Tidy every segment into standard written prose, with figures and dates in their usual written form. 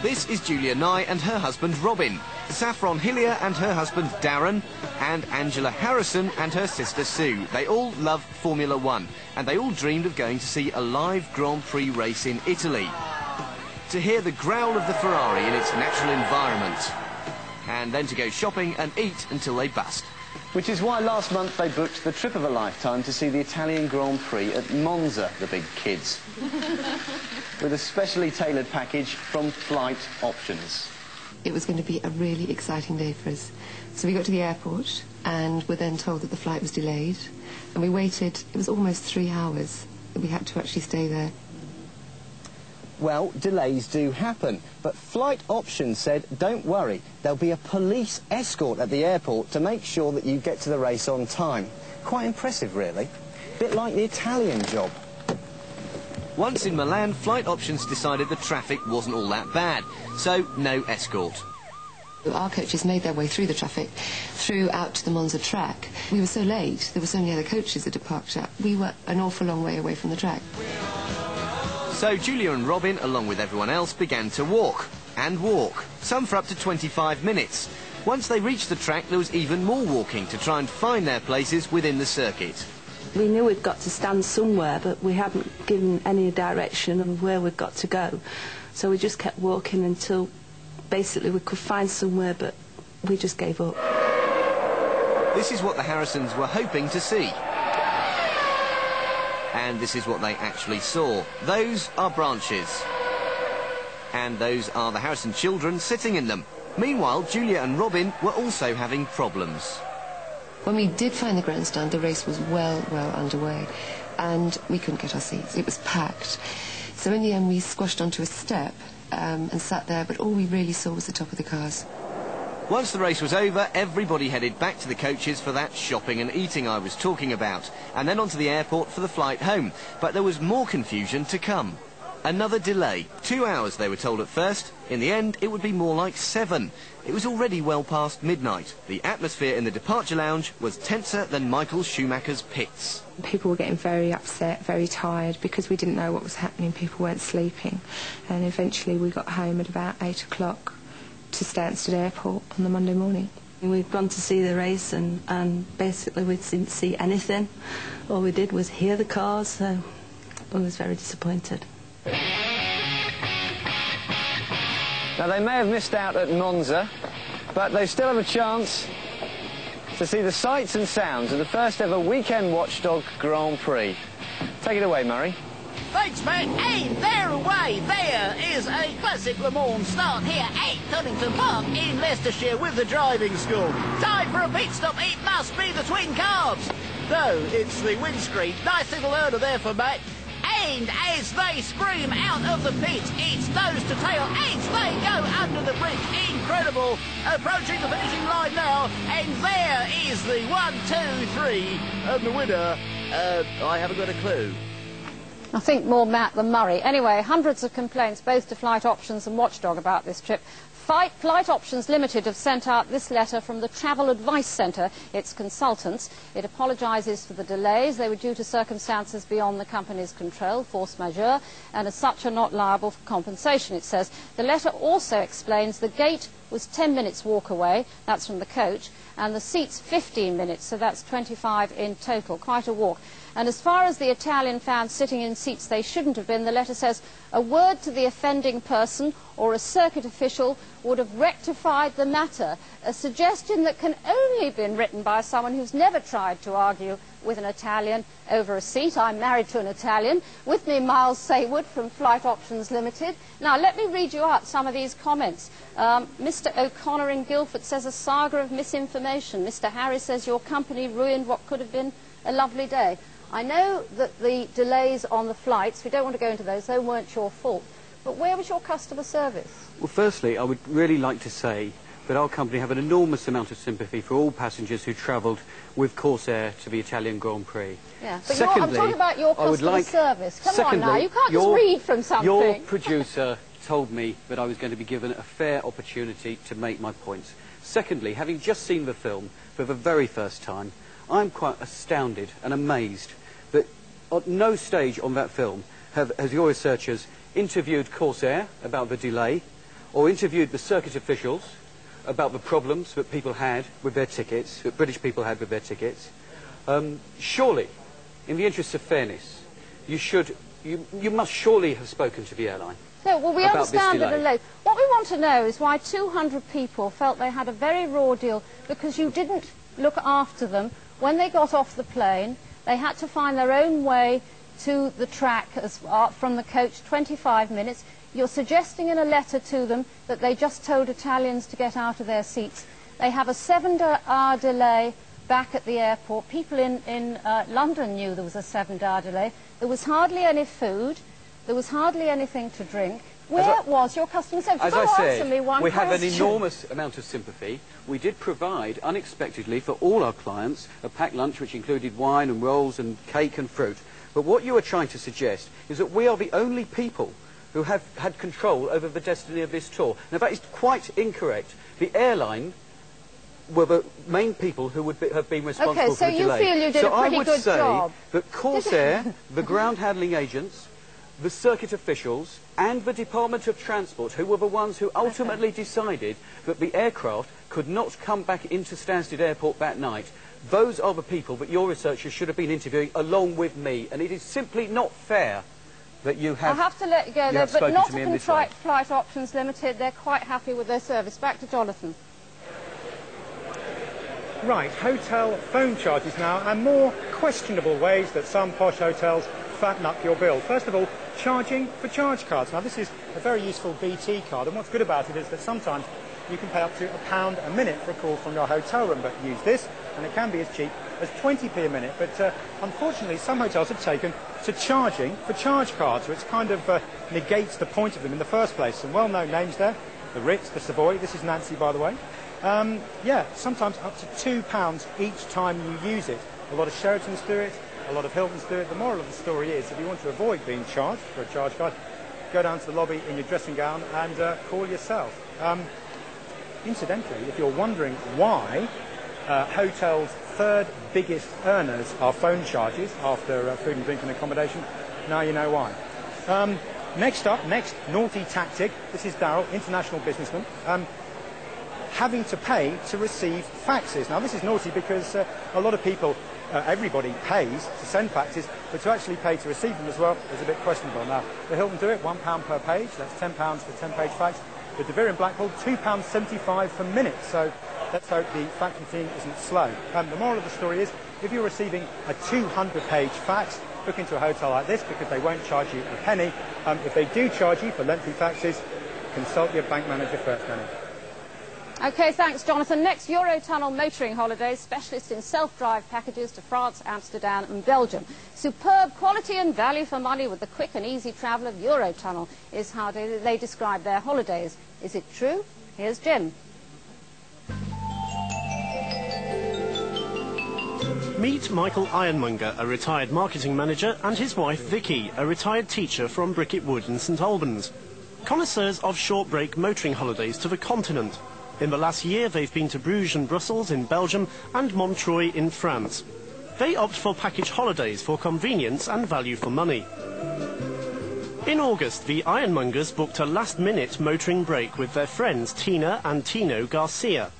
This is Julia Nye and her husband Robin, Saffron Hillier and her husband Darren, and Angela Harrison and her sister Sue. They all love Formula One, and they all dreamed of going to see a live Grand Prix race in Italy, to hear the growl of the Ferrari in its natural environment, and then to go shopping and eat until they bust. Which is why last month they booked the trip of a lifetime to see the Italian Grand Prix at Monza, the big kids, with a specially tailored package from Flight Options. It was going to be a really exciting day for us. So we got to the airport and were then told that the flight was delayed. And we waited, it was almost 3 hours that we had to actually stay there. Well, delays do happen, but Flight Options said, don't worry, there'll be a police escort at the airport to make sure that you get to the race on time. Quite impressive, really. Bit like the Italian job. Once in Milan, Flight Options decided the traffic wasn't all that bad, so no escort. Our coaches made their way through the traffic, through out to the Monza track. We were so late, there were so many other coaches at departure. We were an awful long way away from the track. So Julia and Robin, along with everyone else, began to walk, and walk, some for up to 25 minutes. Once they reached the track, there was even more walking to try and find their places within the circuit. We knew we'd got to stand somewhere, but we hadn't given any direction of where we'd got to go. So we just kept walking until basically we could find somewhere, but we just gave up. This is what the Harrisons were hoping to see. And this is what they actually saw. Those are branches. And those are the Harrison children sitting in them. Meanwhile, Julia and Robin were also having problems. When we did find the grandstand, the race was well underway, and we couldn't get our seats. It was packed. So in the end, we squashed onto a step and sat there, but all we really saw was the top of the cars. Once the race was over, everybody headed back to the coaches for that shopping and eating I was talking about, and then onto the airport for the flight home. But there was more confusion to come. Another delay. 2 hours, they were told at first. In the end, it would be more like 7. It was already well past midnight. The atmosphere in the departure lounge was tenser than Michael Schumacher's pits. People were getting very upset, very tired, because we didn't know what was happening. People weren't sleeping. And eventually we got home at about 8 o'clock to Stansted Airport on the Monday morning. We'd gone to see the race and basically we didn't see anything. All we did was hear the cars, so I was very disappointed. Now, they may have missed out at Monza, but they still have a chance to see the sights and sounds of the first ever Weekend Watchdog Grand Prix. Take it away, Murray. Thanks, Matt. And they're away. There is a classic Le Mans start here at Donington Park in Leicestershire with the driving school. Time for a pit stop. It must be the twin carbs. No, it's the windscreen. Nice little earner there for Matt. And as they scream out of the pit, it's nose to tail as they go under the bridge. Incredible. Approaching the finishing line now. And there is the 1, 2, 3. And the winner, I haven't got a clue. I think more Matt than Murray. Anyway, hundreds of complaints both to Flight Options and Watchdog about this trip. Flight Options Limited have sent out this letter from the Travel Advice Centre, its consultants. It apologises for the delays. They were due to circumstances beyond the company's control, force majeure, and as such are not liable for compensation, it says. The letter also explains the gate was 10 minutes walk away, that's from the coach, and the seats 15 minutes, so that's 25 in total, quite a walk. And as far as the Italian fans sitting in seats they shouldn't have been, the letter says, a word to the offending person or a circuit official would have rectified the matter, a suggestion that can only have been written by someone who's never tried to argue with an Italian over a seat. I'm married to an Italian. With me, Miles Saywood from Flight Options Limited. Now, let me read you out some of these comments. Mr. O'Connor in Guildford says, a saga of misinformation. Mr. Harris says, your company ruined what could have been a lovely day. I know that the delays on the flights, we don't want to go into those, they weren't your fault. But where was your customer service? Well, firstly, I would really like to say that our company have an enormous amount of sympathy for all passengers who travelled with Corsair to the Italian Grand Prix. Yeah, but I'm talking about your customer service. Come on now, you can't just read from something. Your producer told me that I was going to be given a fair opportunity to make my points. Secondly, having just seen the film for the very first time, I'm quite astounded and amazed that at no stage on that film has your researchers interviewed Corsair about the delay or interviewed the circuit officials about the problems that people had with their tickets, that British people had with their tickets, surely, in the interest of fairness, you must surely have spoken to the airline. No, well, we understand the delay. What we want to know is why 200 people felt they had a very raw deal because you didn't look after them when they got off the plane. They had to find their own way to the track from the coach, 25 minutes. You're suggesting in a letter to them that they just told Italians to get out of their seats. They have a 7-hour delay back at the airport. People in London knew there was a 7-hour delay. There was hardly any food. There was hardly anything to drink. Where was your customer service? As I said, we have an enormous amount of sympathy. We did provide, unexpectedly, for all our clients, a packed lunch which included wine and rolls and cake and fruit. But what you are trying to suggest is that we are the only people who have had control over the destiny of this tour. Now, that is quite incorrect. The airline were the main people who would have been responsible for the delay. Okay, so you feel you did a pretty good job. So I would say that Corsair, the ground handling agents, the circuit officials and the Department of Transport, who were the ones who ultimately decided that the aircraft could not come back into Stansted Airport that night, those are the people that your researchers should have been interviewing along with me, and it is simply not fair that you have... I have to let you go there, but not a Flight Options Limited. They're quite happy with their service. Back to Jonathan. Right, hotel phone charges now, and more questionable ways that some posh hotels fatten up your bill. First of all, charging for charge cards. Now, this is a very useful BT card, and what's good about it is that sometimes you can pay up to £1 a minute for a call from your hotel room, but use this, and it can be as cheap as 20p a minute. But unfortunately, some hotels have taken to charging for charge cards, which kind of negates the point of them in the first place. Some well-known names there, the Ritz, the Savoy. This is Nancy, by the way. Yeah, sometimes up to £2 each time you use it. A lot of Sheratons do it, a lot of Hiltons do it. The moral of the story is, if you want to avoid being charged for a charge card, go down to the lobby in your dressing gown and call yourself. Incidentally, if you're wondering why hotels' third biggest earners are phone charges after food and drink and accommodation, now you know why. Next naughty tactic. This is Darryl, international businessman. Having to pay to receive faxes. Now, this is naughty because a lot of people, everybody pays to send faxes, but to actually pay to receive them as well is a bit questionable. Now, the Hilton do it, £1 per page. That's £10 for a 10-page fax. The De Vere in Blackpool, £2.75 per minute. So let's hope the fax machine isn't slow. The moral of the story is, if you're receiving a 200-page fax, book into a hotel like this because they won't charge you a penny. If they do charge you for lengthy faxes, consult your bank manager first, Danny. OK, thanks, Jonathan. Next, Eurotunnel motoring holidays, specialist in self-drive packages to France, Amsterdam and Belgium. Superb quality and value for money with the quick and easy travel of Eurotunnel is how they describe their holidays. Is it true? Here's Jim. Meet Michael Ironmonger, a retired marketing manager, and his wife Vicky, a retired teacher from Bricket Wood in St Albans. Connoisseurs of short break motoring holidays to the continent. In the last year, they've been to Bruges and Brussels in Belgium and Montreuil in France. They opt for package holidays for convenience and value for money. In August, the Ironmongers booked a last-minute motoring break with their friends Tina and Tino Garcia.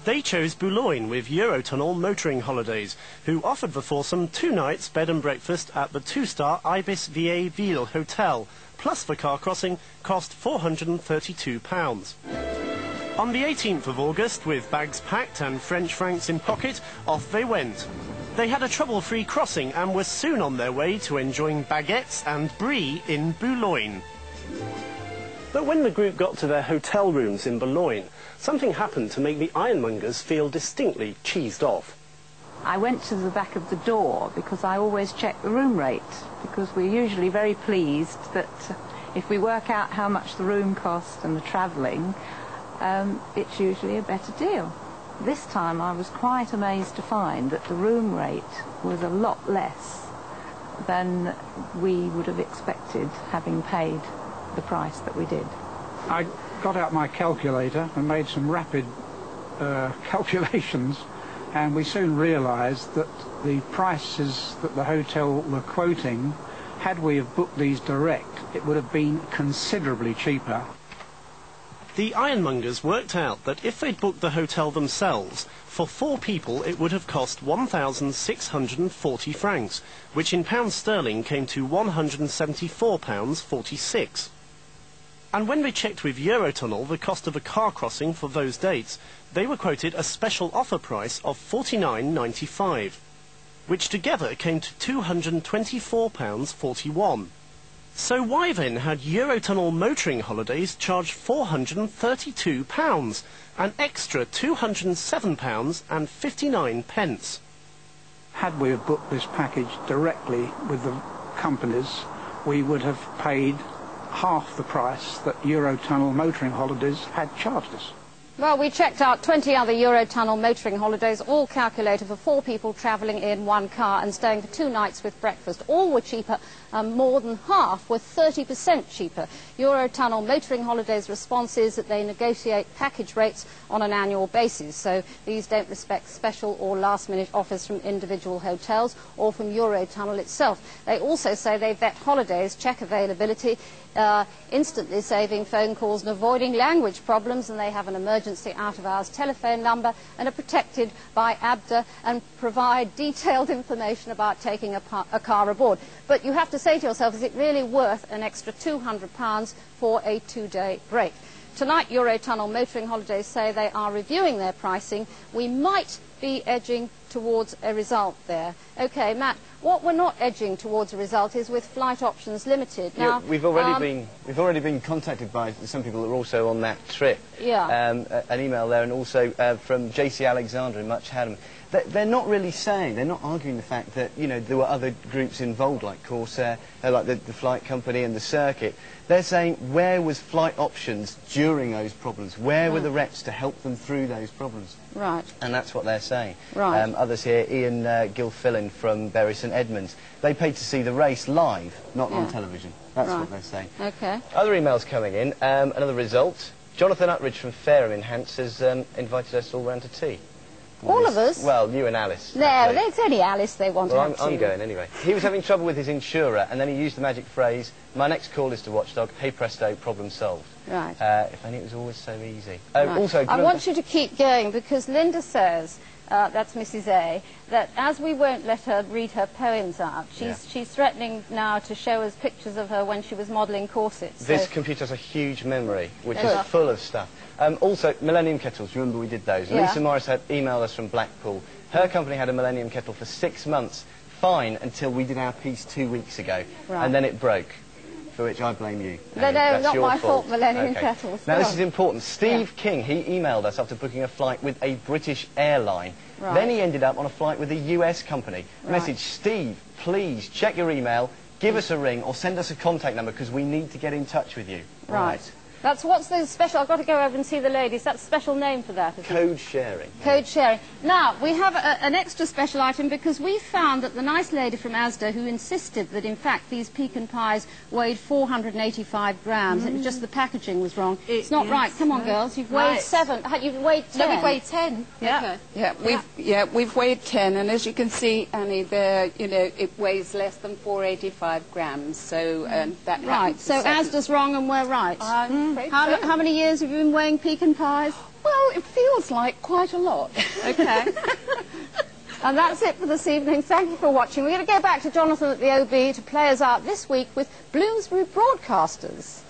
They chose Boulogne with Eurotunnel motoring holidays, who offered the foursome 2 nights bed and breakfast at the 2-star Ibis Vieille Hotel, plus the car crossing cost £432. On the 18th of August, with bags packed and French francs in pocket, off they went. They had a trouble-free crossing and were soon on their way to enjoying baguettes and brie in Boulogne. But when the group got to their hotel rooms in Boulogne, something happened to make the Ironmongers feel distinctly cheesed off. I went to the back of the door because I always check the room rate, because we're usually very pleased that if we work out how much the room cost and the travelling, it's usually a better deal. This time I was quite amazed to find that the room rate was a lot less than we would have expected, having paid the price that we did. I got out my calculator and made some rapid calculations, and we soon realised that the prices that the hotel were quoting, had we have booked these direct, it would have been considerably cheaper. The ironmongers worked out that if they'd booked the hotel themselves, for 4 people it would have cost 1,640 francs, which in pounds sterling came to £174.46. And when they checked with Eurotunnel the cost of a car crossing for those dates, they were quoted a special offer price of £49.95, which together came to £224.41. So why then had Eurotunnel motoring holidays charged £432, an extra £207.59? Had we have booked this package directly with the companies, we would have paid half the price that Eurotunnel motoring holidays had charged us. Well, we checked out 20 other Eurotunnel motoring holidays, all calculated for 4 people travelling in one car and staying for 2 nights with breakfast. All were cheaper, and more than half were 30% cheaper. Eurotunnel motoring holidays' response is that they negotiate package rates on an annual basis, so these don't respect special or last-minute offers from individual hotels or from Eurotunnel itself. They also say they vet holidays, check availability, instantly saving phone calls and avoiding language problems, and they have an emergency out-of-hours telephone number and are protected by ABDA and provide detailed information about taking a car aboard. But you have to say to yourself, is it really worth an extra £200 for a 2-day break? Tonight, Eurotunnel motoring holidays say they are reviewing their pricing. We might be edging towards a result there. OK, Matt, what we're not edging towards a result is with Flight Options Limited. Now, yeah, we've already been contacted by some people that are also on that trip. Yeah. An email there, and also from JC Alexander in Much Haddam. They're not really saying, they're not arguing the fact that, you know, there were other groups involved, like Corsair, like the flight company and the circuit. They're saying, where was Flight Options during those problems? Where were the reps to help them through those problems? Right. And that's what they're saying. Right. Others here, Ian Gilfillan from Bury St Edmunds, they paid to see the race live, not on television. That's what they're saying. OK. Other emails coming in, another result. Jonathan Utridge from Fareham in Hants has invited us all round to tea. All of us? Well, you and Alice. No, it's only Alice they want to have I'm going anyway. He was having trouble with his insurer, and then he used the magic phrase, "My next call is to Watchdog, hey presto, problem solved." Right. If only it was always so easy. Right. Also, I want you to keep going, because Linda says, that's Mrs A, that as we won't let her read her poems out, she's threatening now to show us pictures of her when she was modelling corsets. This computer has a huge memory, which is full of stuff. Also, Millennium Kettles, remember we did those. Yeah. Lisa Morris had emailed us from Blackpool. Her company had a Millennium Kettle for 6 months, fine, until we did our piece 2 weeks ago. Right. And then it broke, for which I blame you. No, That's not your my fault, fault. Millennium Kettles. Now, this is important. Steve King, he emailed us after booking a flight with a British airline. Right. Then he ended up on a flight with a US company. Right. Message, Steve, please check your email, give us a ring, or send us a contact number, because we need to get in touch with you. Right. What's the special, I've got to go over and see the ladies, that's a special name for that, isn't it? Code sharing. Code sharing. Now, we have an extra special item, because we found that the nice lady from Asda who insisted that, in fact, these pecan pies weighed 485 grams, it was just the packaging was wrong. It's not right. Come on, girls, you've weighed 7. You've weighed 10. No, we've weighed 10. Yeah. Okay. We've weighed 10, and as you can see, Annie, there, you know, it weighs less than 485 grams, so that Right, so Asda's wrong and we're right. How many years have you been weighing pecan pies? Well, it feels like quite a lot. OK. And that's it for this evening. Thank you for watching. We're going to go back to Jonathan at the OB to play us out this week with Bloomsbury Broadcasters.